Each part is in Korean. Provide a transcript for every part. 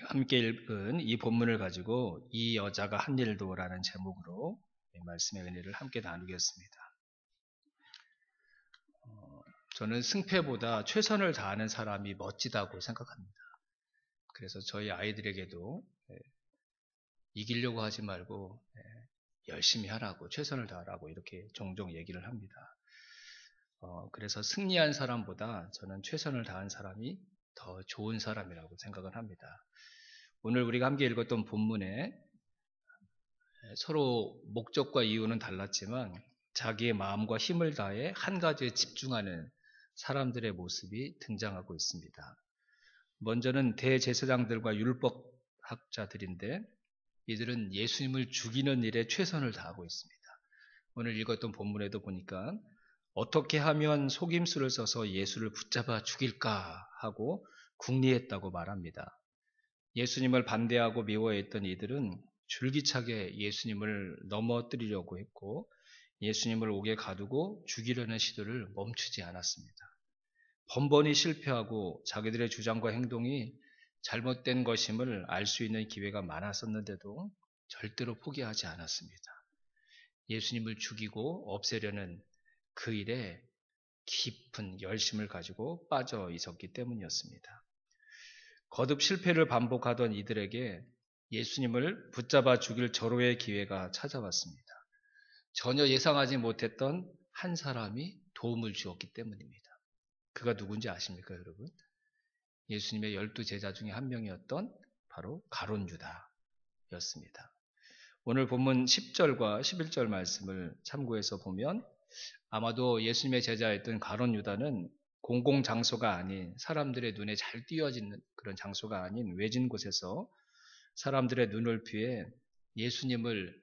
함께 읽은 이 본문을 가지고 이 여자가 한 일도라는 제목으로 말씀의 은혜를 함께 나누겠습니다. 저는 승패보다 최선을 다하는 사람이 멋지다고 생각합니다. 그래서 저희 아이들에게도 이기려고 하지 말고 열심히 하라고, 최선을 다하라고 이렇게 종종 얘기를 합니다. 그래서 승리한 사람보다 저는 최선을 다한 사람이 더 좋은 사람이라고 생각을 합니다. 오늘 우리가 함께 읽었던 본문에 서로 목적과 이유는 달랐지만 자기의 마음과 힘을 다해 한 가지에 집중하는 사람들의 모습이 등장하고 있습니다. 먼저는 대제사장들과 율법학자들인데 이들은 예수님을 죽이는 일에 최선을 다하고 있습니다. 오늘 읽었던 본문에도 보니까 어떻게 하면 속임수를 써서 예수를 붙잡아 죽일까 하고 궁리했다고 말합니다. 예수님을 반대하고 미워했던 이들은 줄기차게 예수님을 넘어뜨리려고 했고 예수님을 옥에 가두고 죽이려는 시도를 멈추지 않았습니다. 번번이 실패하고 자기들의 주장과 행동이 잘못된 것임을 알 수 있는 기회가 많았었는데도 절대로 포기하지 않았습니다. 예수님을 죽이고 없애려는 그 일에 깊은 열심을 가지고 빠져 있었기 때문이었습니다. 거듭 실패를 반복하던 이들에게 예수님을 붙잡아 죽일 절호의 기회가 찾아왔습니다. 전혀 예상하지 못했던 한 사람이 도움을 주었기 때문입니다. 그가 누군지 아십니까, 여러분? 예수님의 12제자 중에 한 명이었던 바로 가룟 유다였습니다. 오늘 본문 10절과 11절 말씀을 참고해서 보면 아마도 예수님의 제자였던 가룟 유다는 공공장소가 아닌 사람들의 눈에 잘 띄어지는 그런 장소가 아닌 외진 곳에서 사람들의 눈을 피해 예수님을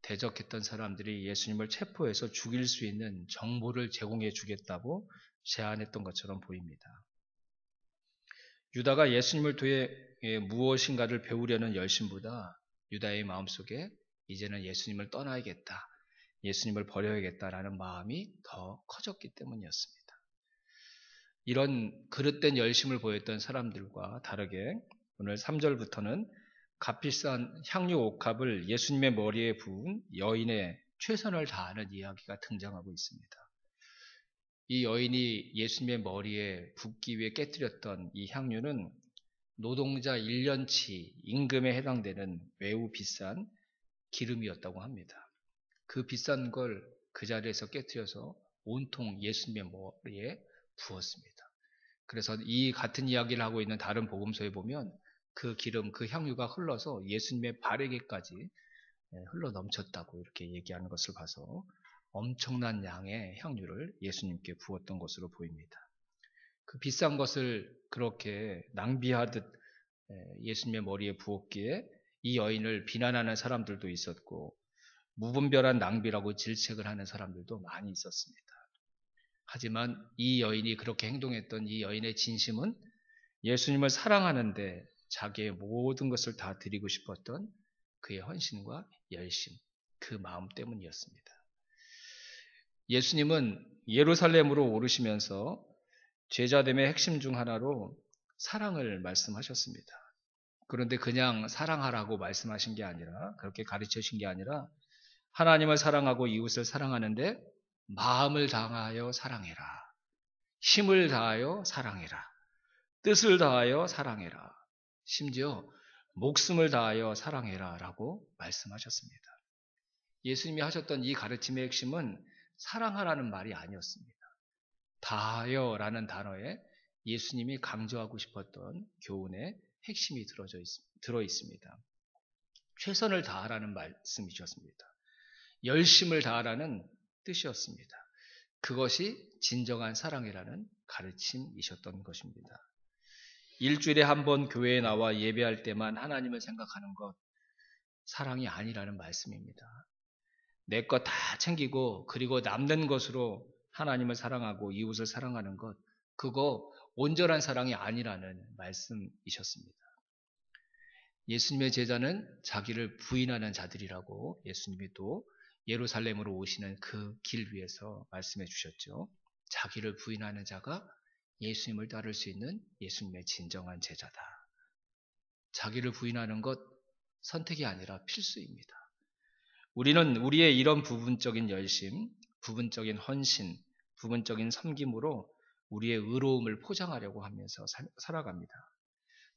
대적했던 사람들이 예수님을 체포해서 죽일 수 있는 정보를 제공해 주겠다고 제안했던 것처럼 보입니다. 유다가 예수님을 통해 무엇인가를 배우려는 열심보다 유다의 마음속에 이제는 예수님을 떠나야겠다, 예수님을 버려야겠다라는 마음이 더 커졌기 때문이었습니다. 이런 그릇된 열심을 보였던 사람들과 다르게 오늘 3절부터는 값비싼 향유 옥합을 예수님의 머리에 부은 여인의 최선을 다하는 이야기가 등장하고 있습니다. 이 여인이 예수님의 머리에 붓기 위해 깨뜨렸던 이 향유는 노동자 1년치 임금에 해당되는 매우 비싼 기름이었다고 합니다. 그 비싼 걸 그 자리에서 깨뜨려서 온통 예수님의 머리에 부었습니다. 그래서 이 같은 이야기를 하고 있는 다른 복음서에 보면 그 기름, 그 향유가 흘러서 예수님의 발에게까지 흘러 넘쳤다고 이렇게 얘기하는 것을 봐서 엄청난 양의 향유를 예수님께 부었던 것으로 보입니다. 그 비싼 것을 그렇게 낭비하듯 예수님의 머리에 부었기에 이 여인을 비난하는 사람들도 있었고 무분별한 낭비라고 질책을 하는 사람들도 많이 있었습니다. 하지만 이 여인이 그렇게 행동했던 이 여인의 진심은 예수님을 사랑하는데 자기의 모든 것을 다 드리고 싶었던 그의 헌신과 열심, 그 마음 때문이었습니다. 예수님은 예루살렘으로 오르시면서 제자됨의 핵심 중 하나로 사랑을 말씀하셨습니다. 그런데 그냥 사랑하라고 말씀하신 게 아니라, 그렇게 가르쳐 주신 게 아니라 하나님을 사랑하고 이웃을 사랑하는데 마음을 다하여 사랑해라, 힘을 다하여 사랑해라, 뜻을 다하여 사랑해라, 심지어 목숨을 다하여 사랑해라 라고 말씀하셨습니다. 예수님이 하셨던 이 가르침의 핵심은 사랑하라는 말이 아니었습니다. 다하여 라는 단어에 예수님이 강조하고 싶었던 교훈의 핵심이 들어 있습니다. 최선을 다하라는 말씀이셨습니다. 열심을 다하라는 뜻이었습니다. 그것이 진정한 사랑이라는 가르침이셨던 것입니다. 일주일에 한 번 교회에 나와 예배할 때만 하나님을 생각하는 것, 사랑이 아니라는 말씀입니다. 내 것 다 챙기고 그리고 남는 것으로 하나님을 사랑하고 이웃을 사랑하는 것, 그거 온전한 사랑이 아니라는 말씀이셨습니다. 예수님의 제자는 자기를 부인하는 자들이라고 예수님이 또 예루살렘으로 오시는 그 길 위에서 말씀해 주셨죠. 자기를 부인하는 자가 예수님을 따를 수 있는 예수님의 진정한 제자다. 자기를 부인하는 것 선택이 아니라 필수입니다. 우리는 우리의 이런 부분적인 열심, 부분적인 헌신, 부분적인 섬김으로 우리의 의로움을 포장하려고 하면서 살아갑니다.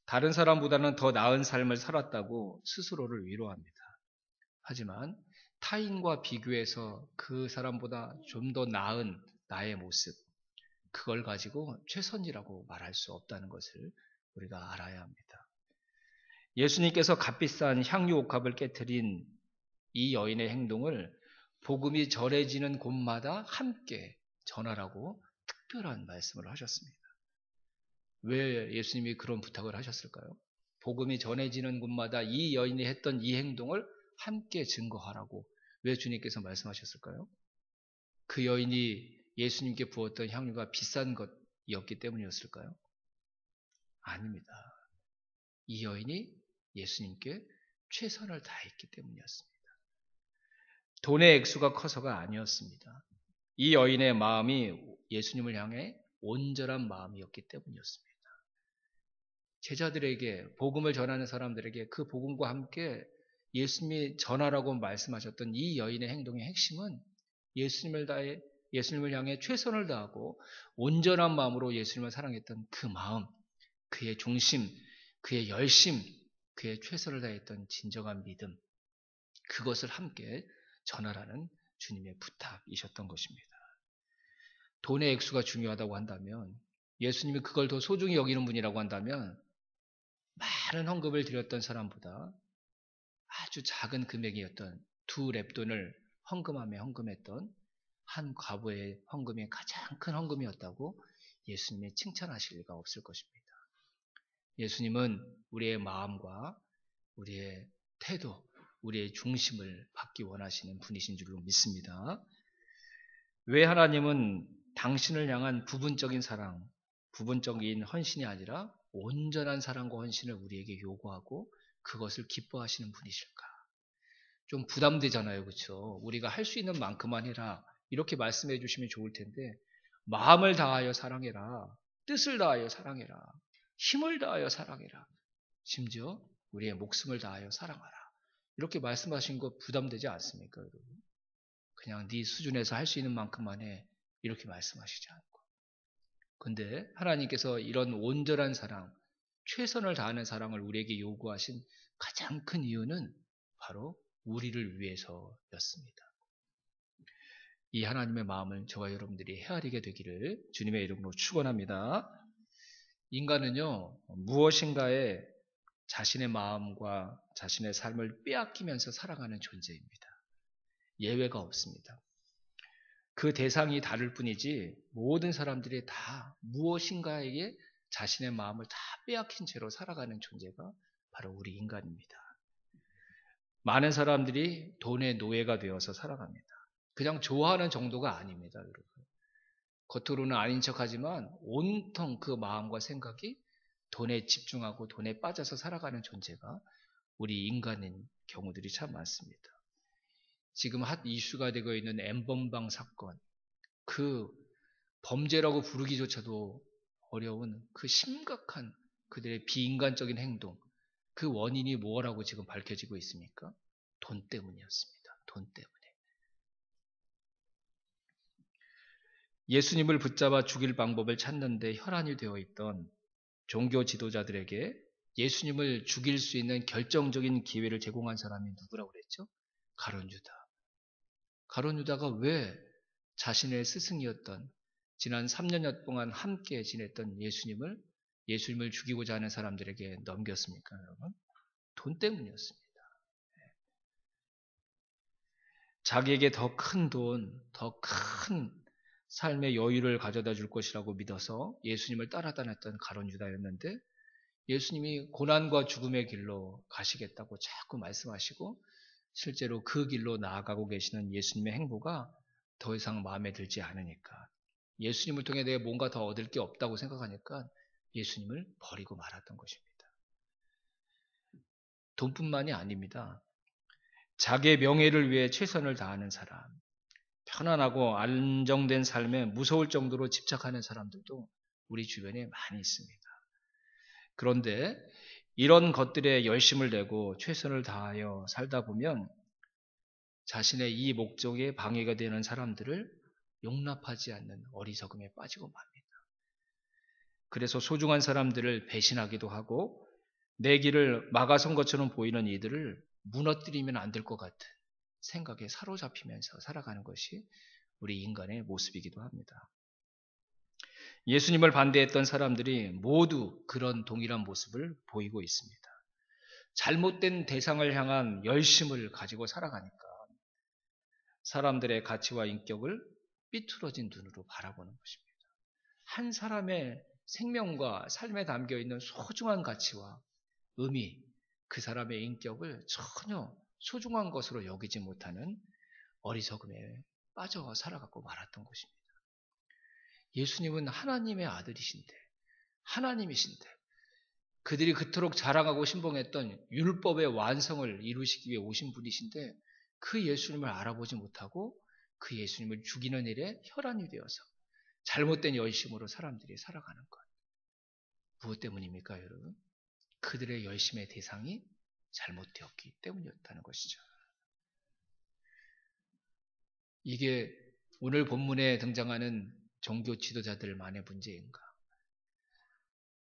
다른 사람보다는 더 나은 삶을 살았다고 스스로를 위로합니다. 하지만 타인과 비교해서 그 사람보다 좀 더 나은 나의 모습, 그걸 가지고 최선이라고 말할 수 없다는 것을 우리가 알아야 합니다. 예수님께서 값비싼 향유 옥합을 깨뜨린 이 여인의 행동을 복음이 전해지는 곳마다 함께 전하라고 특별한 말씀을 하셨습니다. 왜 예수님이 그런 부탁을 하셨을까요? 복음이 전해지는 곳마다 이 여인이 했던 이 행동을 함께 증거하라고 왜 주님께서 말씀하셨을까요? 그 여인이 예수님께 부었던 향유가 비싼 것이었기 때문이었을까요? 아닙니다. 이 여인이 예수님께 최선을 다했기 때문이었습니다. 돈의 액수가 커서가 아니었습니다. 이 여인의 마음이 예수님을 향해 온전한 마음이었기 때문이었습니다. 제자들에게, 복음을 전하는 사람들에게 그 복음과 함께 예수님이 전하라고 말씀하셨던 이 여인의 행동의 핵심은 예수님을 향해 최선을 다하고 온전한 마음으로 예수님을 사랑했던 그 마음, 그의 중심, 그의 열심, 그의 최선을 다했던 진정한 믿음, 그것을 함께 전하라는 주님의 부탁이셨던 것입니다. 돈의 액수가 중요하다고 한다면, 예수님이 그걸 더 소중히 여기는 분이라고 한다면 많은 헌금을 드렸던 사람보다 아주 작은 금액이었던 2렙돈을 헌금했던 한 과부의 헌금이 가장 큰 헌금이었다고 예수님이 칭찬하실 리가 없을 것입니다. 예수님은 우리의 마음과 우리의 태도, 우리의 중심을 받기 원하시는 분이신 줄로 믿습니다. 왜 하나님은 당신을 향한 부분적인 사랑, 부분적인 헌신이 아니라 온전한 사랑과 헌신을 우리에게 요구하고 그것을 기뻐하시는 분이실까? 좀 부담되잖아요. 그렇죠? 우리가 할 수 있는 만큼만 해라. 이렇게 말씀해 주시면 좋을 텐데 마음을 다하여 사랑해라. 뜻을 다하여 사랑해라. 힘을 다하여 사랑해라. 심지어 우리의 목숨을 다하여 사랑하라. 이렇게 말씀하신 거 부담되지 않습니까, 여러분? 그냥 네 수준에서 할 수 있는 만큼만 해. 이렇게 말씀하시지 않고. 근데 하나님께서 이런 온전한 사랑, 최선을 다하는 사랑을 우리에게 요구하신 가장 큰 이유는 바로 우리를 위해서였습니다. 이 하나님의 마음을 저와 여러분들이 헤아리게 되기를 주님의 이름으로 축원합니다. 인간은요, 무엇인가에 자신의 마음과 자신의 삶을 빼앗기면서 살아가는 존재입니다. 예외가 없습니다. 그 대상이 다를 뿐이지 모든 사람들이 다 무엇인가에게 자신의 마음을 다 빼앗긴 채로 살아가는 존재가 바로 우리 인간입니다. 많은 사람들이 돈의 노예가 되어서 살아갑니다. 그냥 좋아하는 정도가 아닙니다, 여러분. 겉으로는 아닌 척하지만 온통 그 마음과 생각이 돈에 집중하고 돈에 빠져서 살아가는 존재가 우리 인간인 경우들이 참 많습니다. 지금 핫 이슈가 되고 있는 N번방 사건, 그 범죄라고 부르기조차도 어려운 그 심각한 그들의 비인간적인 행동, 그 원인이 뭐라고 지금 밝혀지고 있습니까? 돈 때문이었습니다. 돈 때문에. 예수님을 붙잡아 죽일 방법을 찾는데 혈안이 되어 있던 종교 지도자들에게 예수님을 죽일 수 있는 결정적인 기회를 제공한 사람이 누구라고 그랬죠? 가룟 유다. 가룟 유다가 왜 자신의 스승이었던 지난 3년여 동안 함께 지냈던 예수님을 죽이고자 하는 사람들에게 넘겼습니까, 여러분? 돈 때문이었습니다. 자기에게 더 큰 돈, 더 큰 삶의 여유를 가져다 줄 것이라고 믿어서 예수님을 따라다녔던 가룟 유다였는데 예수님이 고난과 죽음의 길로 가시겠다고 자꾸 말씀하시고 실제로 그 길로 나아가고 계시는 예수님의 행보가 더 이상 마음에 들지 않으니까 예수님을 통해 내가 뭔가 더 얻을 게 없다고 생각하니까 예수님을 버리고 말았던 것입니다. 돈뿐만이 아닙니다. 자기의 명예를 위해 최선을 다하는 사람, 편안하고 안정된 삶에 무서울 정도로 집착하는 사람들도 우리 주변에 많이 있습니다. 그런데 이런 것들에 열심을 내고 최선을 다하여 살다 보면 자신의 이 목적에 방해가 되는 사람들을 용납하지 않는 어리석음에 빠지고 맙니다. 그래서 소중한 사람들을 배신하기도 하고 내 길을 막아선 것처럼 보이는 이들을 무너뜨리면 안 될 것 같은 생각에 사로잡히면서 살아가는 것이 우리 인간의 모습이기도 합니다. 예수님을 반대했던 사람들이 모두 그런 동일한 모습을 보이고 있습니다. 잘못된 대상을 향한 열심을 가지고 살아가니까 사람들의 가치와 인격을 삐뚤어진 눈으로 바라보는 것입니다. 한 사람의 생명과 삶에 담겨 있는 소중한 가치와 의미, 그 사람의 인격을 전혀 소중한 것으로 여기지 못하는 어리석음에 빠져 살아가고 말았던 것입니다. 예수님은 하나님의 아들이신데, 하나님이신데, 그들이 그토록 자랑하고 신봉했던 율법의 완성을 이루시기 위해 오신 분이신데, 그 예수님을 알아보지 못하고 그 예수님을 죽이는 일에 혈안이 되어서 잘못된 열심으로 사람들이 살아가는 것. 무엇 때문입니까, 여러분? 그들의 열심의 대상이 잘못되었기 때문이었다는 것이죠. 이게 오늘 본문에 등장하는 종교 지도자들만의 문제인가?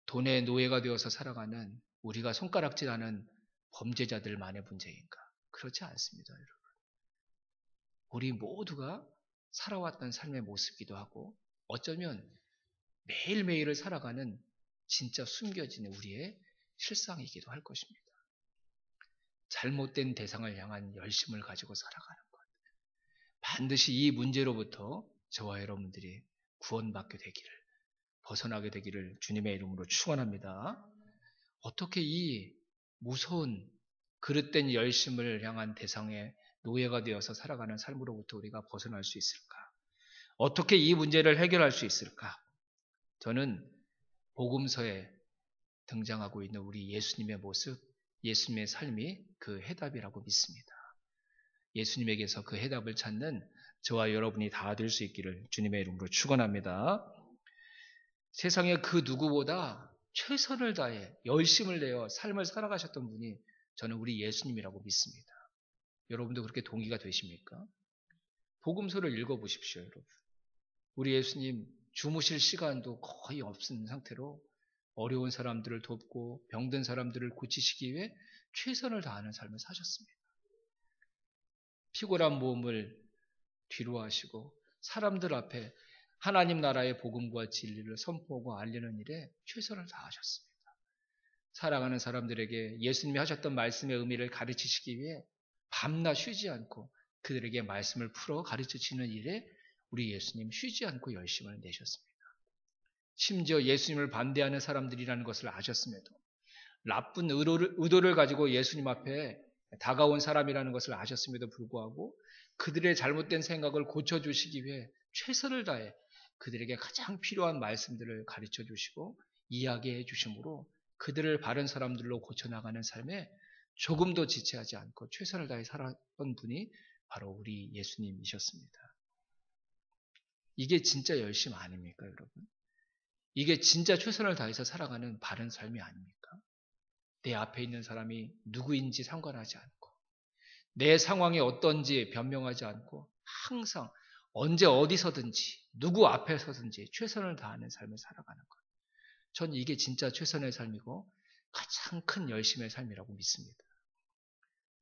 돈의 노예가 되어서 살아가는 우리가 손가락질하는 범죄자들만의 문제인가? 그렇지 않습니다, 여러분. 우리 모두가 살아왔던 삶의 모습이기도 하고 어쩌면 매일매일을 살아가는 진짜 숨겨진 우리의 실상이기도 할 것입니다. 잘못된 대상을 향한 열심을 가지고 살아가는 것. 반드시 이 문제로부터 저와 여러분들이 구원받게 되기를, 벗어나게 되기를 주님의 이름으로 축원합니다. 어떻게 이 무서운 그릇된 열심을 향한 대상의 노예가 되어서 살아가는 삶으로부터 우리가 벗어날 수 있을까? 어떻게 이 문제를 해결할 수 있을까? 저는 복음서에 등장하고 있는 우리 예수님의 모습, 예수님의 삶이 그 해답이라고 믿습니다. 예수님에게서 그 해답을 찾는 저와 여러분이 다 될 수 있기를 주님의 이름으로 축원합니다. 세상에 그 누구보다 최선을 다해 열심을 내어 삶을 살아가셨던 분이 저는 우리 예수님이라고 믿습니다. 여러분도 그렇게 동의가 되십니까? 복음서를 읽어보십시오, 여러분. 우리 예수님 주무실 시간도 거의 없는 상태로 어려운 사람들을 돕고 병든 사람들을 고치시기 위해 최선을 다하는 삶을 사셨습니다. 피곤한 몸을 뒤로 하시고 사람들 앞에 하나님 나라의 복음과 진리를 선포하고 알리는 일에 최선을 다하셨습니다. 사랑하는 사람들에게 예수님이 하셨던 말씀의 의미를 가르치시기 위해 밤낮 쉬지 않고 그들에게 말씀을 풀어 가르치시는 일에 우리 예수님 쉬지 않고 열심을 내셨습니다. 심지어 예수님을 반대하는 사람들이라는 것을 아셨음에도 나쁜 의도를 가지고 예수님 앞에 다가온 사람이라는 것을 아셨음에도 불구하고 그들의 잘못된 생각을 고쳐주시기 위해 최선을 다해 그들에게 가장 필요한 말씀들을 가르쳐 주시고 이야기해 주심으로 그들을 바른 사람들로 고쳐나가는 삶에 조금도 지체하지 않고 최선을 다해 살았던 분이 바로 우리 예수님이셨습니다. 이게 진짜 열심 아닙니까, 여러분? 이게 진짜 최선을 다해서 살아가는 바른 삶이 아닙니까? 내 앞에 있는 사람이 누구인지 상관하지 않고 내 상황이 어떤지 변명하지 않고 항상 언제 어디서든지 누구 앞에서든지 최선을 다하는 삶을 살아가는 것. 전 이게 진짜 최선의 삶이고 가장 큰 열심의 삶이라고 믿습니다.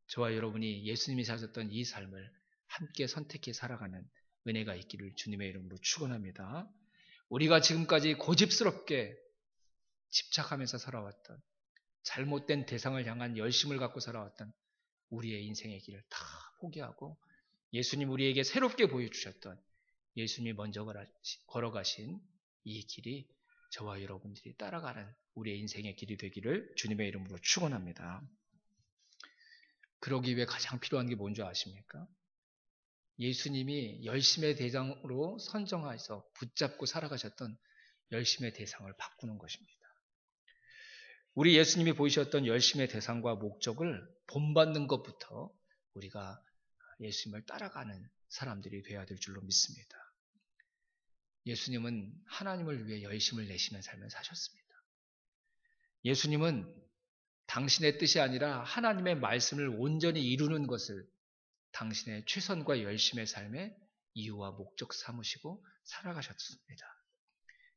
저와 여러분이 예수님이 사셨던 이 삶을 함께 선택해 살아가는 은혜가 있기를 주님의 이름으로 축원합니다. 우리가 지금까지 고집스럽게 집착하면서 살아왔던 잘못된 대상을 향한 열심을 갖고 살아왔던 우리의 인생의 길을 다 포기하고 예수님 우리에게 새롭게 보여주셨던 예수님이 먼저 걸어가신 이 길이 저와 여러분들이 따라가는 우리의 인생의 길이 되기를 주님의 이름으로 축원합니다. 그러기 위해 가장 필요한 게 뭔지 아십니까? 예수님이 열심의 대상으로 선정하여서 붙잡고 살아가셨던 열심의 대상을 바꾸는 것입니다. 우리 예수님이 보이셨던 열심의 대상과 목적을 본받는 것부터 우리가 예수님을 따라가는 사람들이 되어야 될 줄로 믿습니다. 예수님은 하나님을 위해 열심을 내시는 삶을 사셨습니다. 예수님은 당신의 뜻이 아니라 하나님의 말씀을 온전히 이루는 것을 당신의 최선과 열심의 삶의 이유와 목적 삼으시고 살아가셨습니다.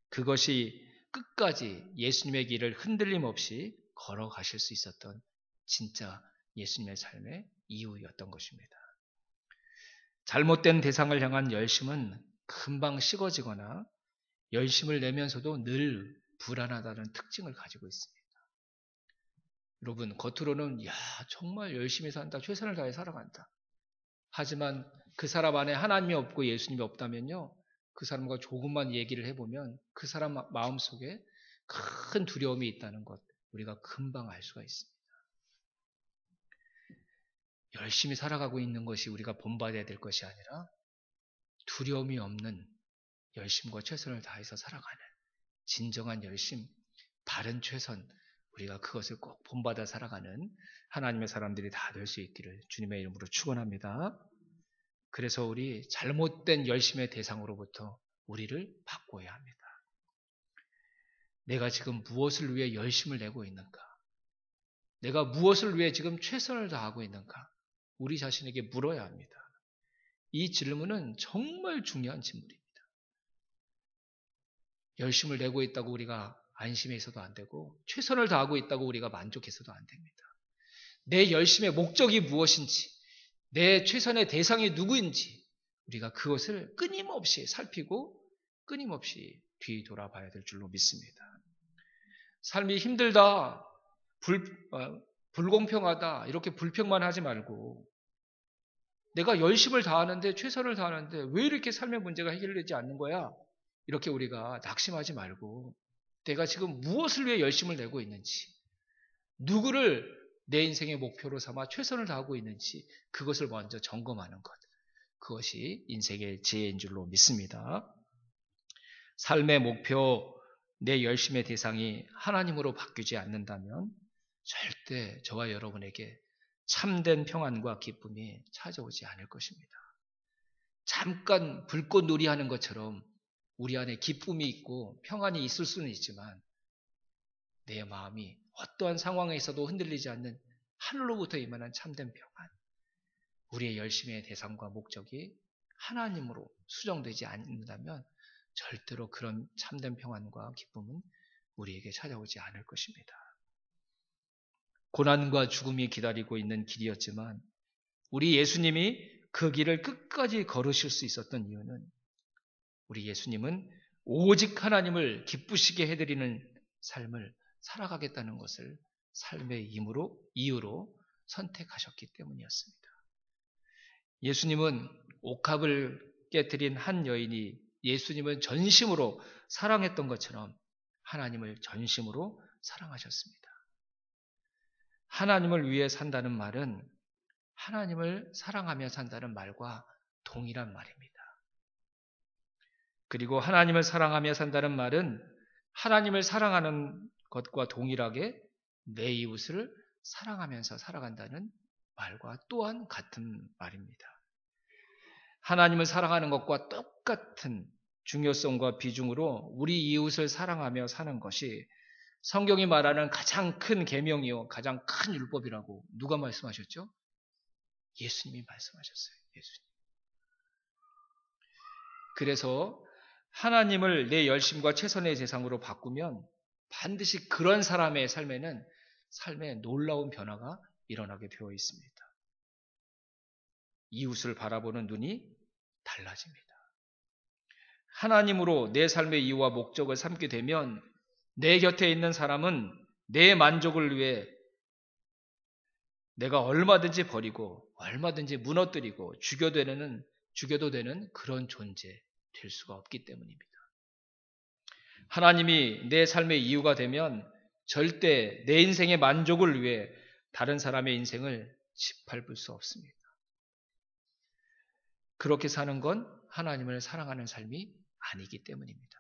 그것이 끝까지 예수님의 길을 흔들림 없이 걸어가실 수 있었던 진짜 예수님의 삶의 이유였던 것입니다. 잘못된 대상을 향한 열심은 금방 식어지거나 열심을 내면서도 늘 불안하다는 특징을 가지고 있습니다. 여러분, 겉으로는 정말 열심히 산다, 최선을 다해 살아간다. 하지만 그 사람 안에 하나님이 없고 예수님이 없다면요, 그 사람과 조금만 얘기를 해보면 그 사람 마음속에 큰 두려움이 있다는 것 우리가 금방 알 수가 있습니다. 열심히 살아가고 있는 것이 우리가 본받아야 될 것이 아니라 두려움이 없는 열심과 최선을 다해서 살아가는 진정한 열심, 바른 최선, 우리가 그것을 꼭 본받아 살아가는 하나님의 사람들이 다 될 수 있기를 주님의 이름으로 축원합니다. 그래서 우리 잘못된 열심의 대상으로부터 우리를 바꿔야 합니다. 내가 지금 무엇을 위해 열심을 내고 있는가? 내가 무엇을 위해 지금 최선을 다하고 있는가? 우리 자신에게 물어야 합니다. 이 질문은 정말 중요한 질문입니다. 열심을 내고 있다고 우리가 안심해 있어도 안 되고 최선을 다하고 있다고 우리가 만족해서도 안 됩니다. 내 열심의 목적이 무엇인지, 내 최선의 대상이 누구인지 우리가 그것을 끊임없이 살피고 끊임없이 뒤돌아봐야 될 줄로 믿습니다. 삶이 힘들다, 불공평하다 이렇게 불평만 하지 말고 내가 열심을 다하는데 최선을 다하는데 왜 이렇게 삶의 문제가 해결되지 않는 거야? 이렇게 우리가 낙심하지 말고 내가 지금 무엇을 위해 열심을 내고 있는지, 누구를 내 인생의 목표로 삼아 최선을 다하고 있는지 그것을 먼저 점검하는 것. 그것이 인생의 지혜인 줄로 믿습니다. 삶의 목표, 내 열심의 대상이 하나님으로 바뀌지 않는다면 절대 저와 여러분에게 참된 평안과 기쁨이 찾아오지 않을 것입니다. 잠깐 불꽃놀이 하는 것처럼 우리 안에 기쁨이 있고 평안이 있을 수는 있지만 내 마음이 어떠한 상황에서도 흔들리지 않는 하늘로부터 임하는 참된 평안, 우리의 열심의 대상과 목적이 하나님으로 수정되지 않는다면 절대로 그런 참된 평안과 기쁨은 우리에게 찾아오지 않을 것입니다. 고난과 죽음이 기다리고 있는 길이었지만 우리 예수님이 그 길을 끝까지 걸으실 수 있었던 이유는 우리 예수님은 오직 하나님을 기쁘시게 해드리는 삶을 살아가겠다는 것을 삶의 이유로 선택하셨기 때문이었습니다. 예수님은 옥합을 깨뜨린 한 여인이 예수님을 전심으로 사랑했던 것처럼 하나님을 전심으로 사랑하셨습니다. 하나님을 위해 산다는 말은 하나님을 사랑하며 산다는 말과 동일한 말입니다. 그리고 하나님을 사랑하며 산다는 말은 하나님을 사랑하는 것과 동일하게 내 이웃을 사랑하면서 살아간다는 말과 또한 같은 말입니다. 하나님을 사랑하는 것과 똑같은 중요성과 비중으로 우리 이웃을 사랑하며 사는 것이 성경이 말하는 가장 큰 계명이요 가장 큰 율법이라고 누가 말씀하셨죠? 예수님이 말씀하셨어요. 예수님. 그래서 하나님을 내 열심과 최선의 대상으로 바꾸면 반드시 그런 사람의 삶에는 삶에 놀라운 변화가 일어나게 되어 있습니다. 이웃을 바라보는 눈이 달라집니다. 하나님으로 내 삶의 이유와 목적을 삼게 되면 내 곁에 있는 사람은 내 만족을 위해 내가 얼마든지 버리고 얼마든지 무너뜨리고 죽여도 되는 그런 존재 될 수가 없기 때문입니다. 하나님이 내 삶의 이유가 되면 절대 내 인생의 만족을 위해 다른 사람의 인생을 짓밟을 수 없습니다. 그렇게 사는 건 하나님을 사랑하는 삶이 아니기 때문입니다.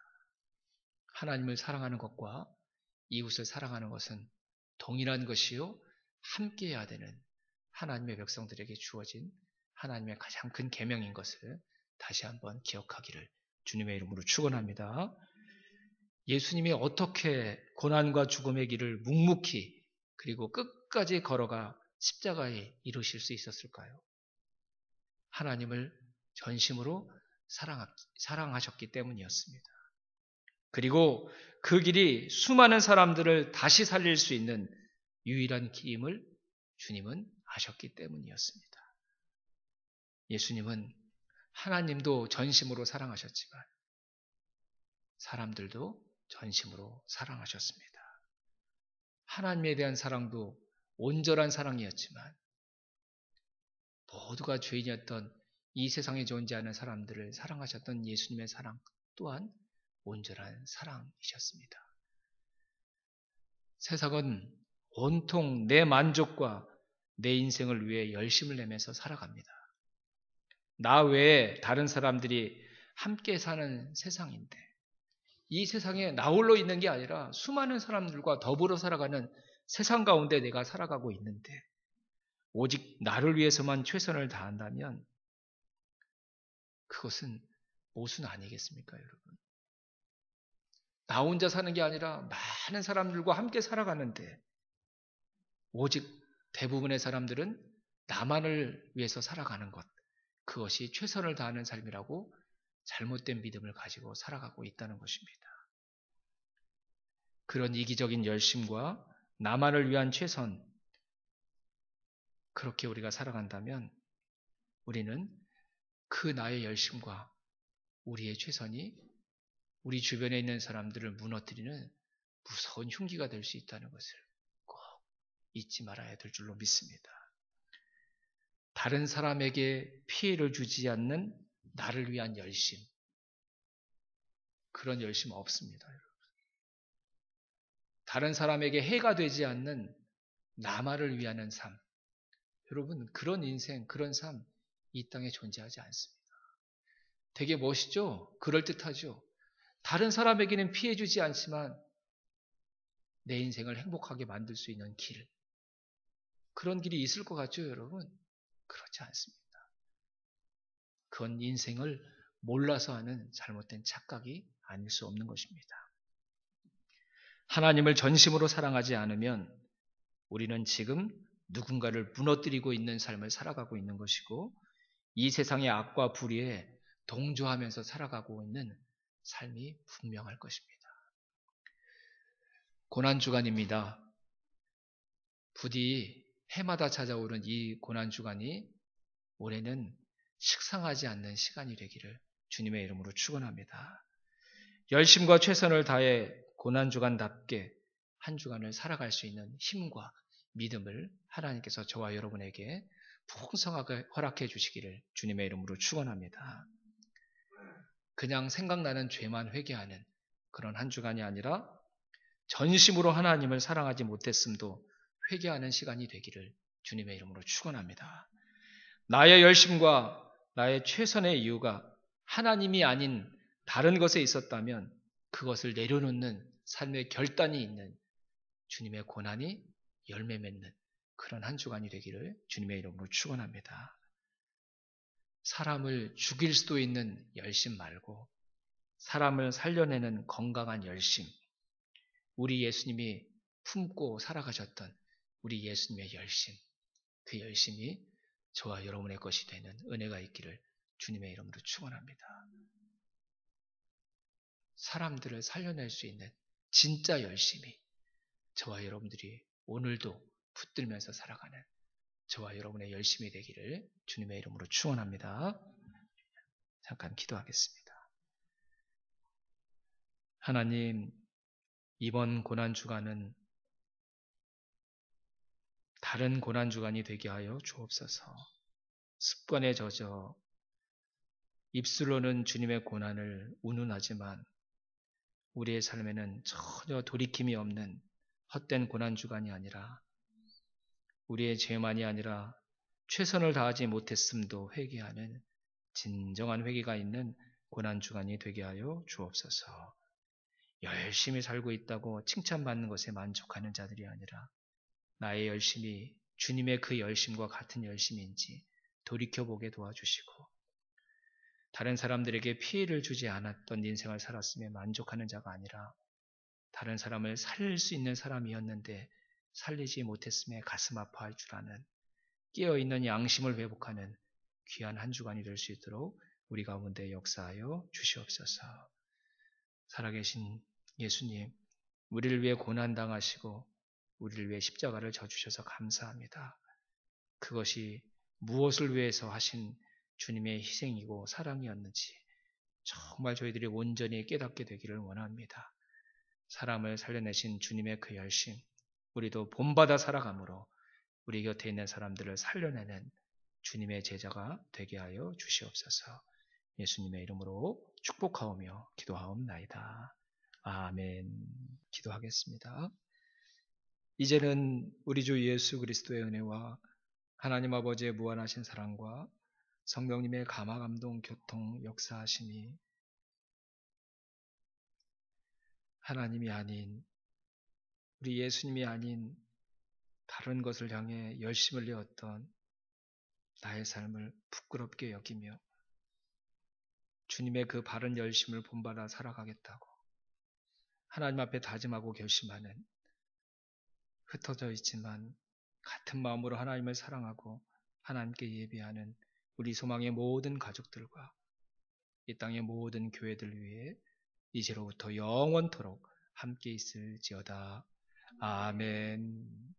하나님을 사랑하는 것과 이웃을 사랑하는 것은 동일한 것이요 함께해야 되는 하나님의 백성들에게 주어진 하나님의 가장 큰 계명인 것을 다시 한번 기억하기를 주님의 이름으로 축원합니다. 예수님이 어떻게 고난과 죽음의 길을 묵묵히 그리고 끝까지 걸어가 십자가에 이루실 수 있었을까요? 하나님을 전심으로 사랑하셨기 때문이었습니다. 그리고 그 길이 수많은 사람들을 다시 살릴 수 있는 유일한 길임을 주님은 아셨기 때문이었습니다. 예수님은 하나님도 전심으로 사랑하셨지만 사람들도 전심으로 사랑하셨습니다. 하나님에 대한 사랑도 온전한 사랑이었지만 모두가 죄인이었던 이 세상에 존재하는 사람들을 사랑하셨던 예수님의 사랑 또한 온전한 사랑이셨습니다. 세상은 온통 내 만족과 내 인생을 위해 열심을 내면서 살아갑니다. 나 외에 다른 사람들이 함께 사는 세상인데 이 세상에 나 홀로 있는 게 아니라 수많은 사람들과 더불어 살아가는 세상 가운데 내가 살아가고 있는데 오직 나를 위해서만 최선을 다한다면 그것은 모순 아니겠습니까, 여러분? 나 혼자 사는 게 아니라 많은 사람들과 함께 살아가는데 오직 대부분의 사람들은 나만을 위해서 살아가는 것, 그것이 최선을 다하는 삶이라고 잘못된 믿음을 가지고 살아가고 있다는 것입니다. 그런 이기적인 열심과 나만을 위한 최선, 그렇게 우리가 살아간다면 우리는 그 나의 열심과 우리의 최선이 우리 주변에 있는 사람들을 무너뜨리는 무서운 흉기가 될 수 있다는 것을 꼭 잊지 말아야 될 줄로 믿습니다. 다른 사람에게 피해를 주지 않는 나를 위한 열심, 그런 열심 없습니다. 다른 사람에게 해가 되지 않는 나만을 위하는 삶, 여러분 그런 인생, 그런 삶 이 땅에 존재하지 않습니다. 되게 멋있죠? 그럴듯하죠? 다른 사람에게는 피해 주지 않지만 내 인생을 행복하게 만들 수 있는 길, 그런 길이 있을 것 같죠, 여러분? 그렇지 않습니다. 그건 인생을 몰라서 하는 잘못된 착각이 아닐 수 없는 것입니다. 하나님을 전심으로 사랑하지 않으면 우리는 지금 누군가를 무너뜨리고 있는 삶을 살아가고 있는 것이고 이 세상의 악과 불의에 동조하면서 살아가고 있는 삶이 분명할 것입니다. 고난주간입니다. 부디 해마다 찾아오는 이 고난주간이 올해는 식상하지 않는 시간이 되기를 주님의 이름으로 축원합니다. 열심과 최선을 다해 고난주간답게 한 주간을 살아갈 수 있는 힘과 믿음을 하나님께서 저와 여러분에게 풍성하게 허락해 주시기를 주님의 이름으로 축원합니다. 그냥 생각나는 죄만 회개하는 그런 한 주간이 아니라 전심으로 하나님을 사랑하지 못했음도 회개하는 시간이 되기를 주님의 이름으로 축원합니다. 나의 열심과 나의 최선의 이유가 하나님이 아닌 다른 것에 있었다면 그것을 내려놓는 삶의 결단이 있는 주님의 고난이 열매 맺는 그런 한 주간이 되기를 주님의 이름으로 축원합니다. 사람을 죽일 수도 있는 열심 말고 사람을 살려내는 건강한 열심, 우리 예수님이 품고 살아가셨던 우리 예수님의 열심, 그 열심이 저와 여러분의 것이 되는 은혜가 있기를 주님의 이름으로 축원합니다. 사람들을 살려낼 수 있는 진짜 열심이 저와 여러분들이 오늘도 붙들면서 살아가는 저와 여러분의 열심이 되기를 주님의 이름으로 축원합니다. 잠깐 기도하겠습니다. 하나님, 이번 고난주간은 다른 고난주간이 되게 하여 주옵소서. 습관에 젖어 입술로는 주님의 고난을 운운하지만 우리의 삶에는 전혀 돌이킴이 없는 헛된 고난주간이 아니라 우리의 죄만이 아니라 최선을 다하지 못했음도 회개하는 진정한 회개가 있는 고난주간이 되게 하여 주옵소서. 열심히 살고 있다고 칭찬받는 것에 만족하는 자들이 아니라 나의 열심이 주님의 그 열심과 같은 열심인지 돌이켜보게 도와주시고 다른 사람들에게 피해를 주지 않았던 인생을 살았음에 만족하는 자가 아니라 다른 사람을 살릴 수 있는 사람이었는데 살리지 못했음에 가슴 아파할 줄 아는 깨어있는 양심을 회복하는 귀한 한 주간이 될 수 있도록 우리 가운데 역사하여 주시옵소서. 살아계신 예수님, 우리를 위해 고난당하시고 우리를 위해 십자가를 져주셔서 감사합니다. 그것이 무엇을 위해서 하신 주님의 희생이고 사랑이었는지 정말 저희들이 온전히 깨닫게 되기를 원합니다. 사람을 살려내신 주님의 그 열심, 우리도 본받아 살아감으로 우리 곁에 있는 사람들을 살려내는 주님의 제자가 되게 하여 주시옵소서. 예수님의 이름으로 축복하오며 기도하옵나이다. 아멘. 기도하겠습니다. 이제는 우리 주 예수 그리스도의 은혜와 하나님 아버지의 무한하신 사랑과 성령님의 감화 감동 교통 역사하심이 하나님이 아닌 우리 예수님이 아닌 다른 것을 향해 열심을 내었던 나의 삶을 부끄럽게 여기며 주님의 그 바른 열심을 본받아 살아가겠다고 하나님 앞에 다짐하고 결심하는 흩어져 있지만 같은 마음으로 하나님을 사랑하고 하나님께 예배하는 우리 소망의 모든 가족들과 이 땅의 모든 교회들 위해 이제로부터 영원토록 함께 있을지어다. 아멘.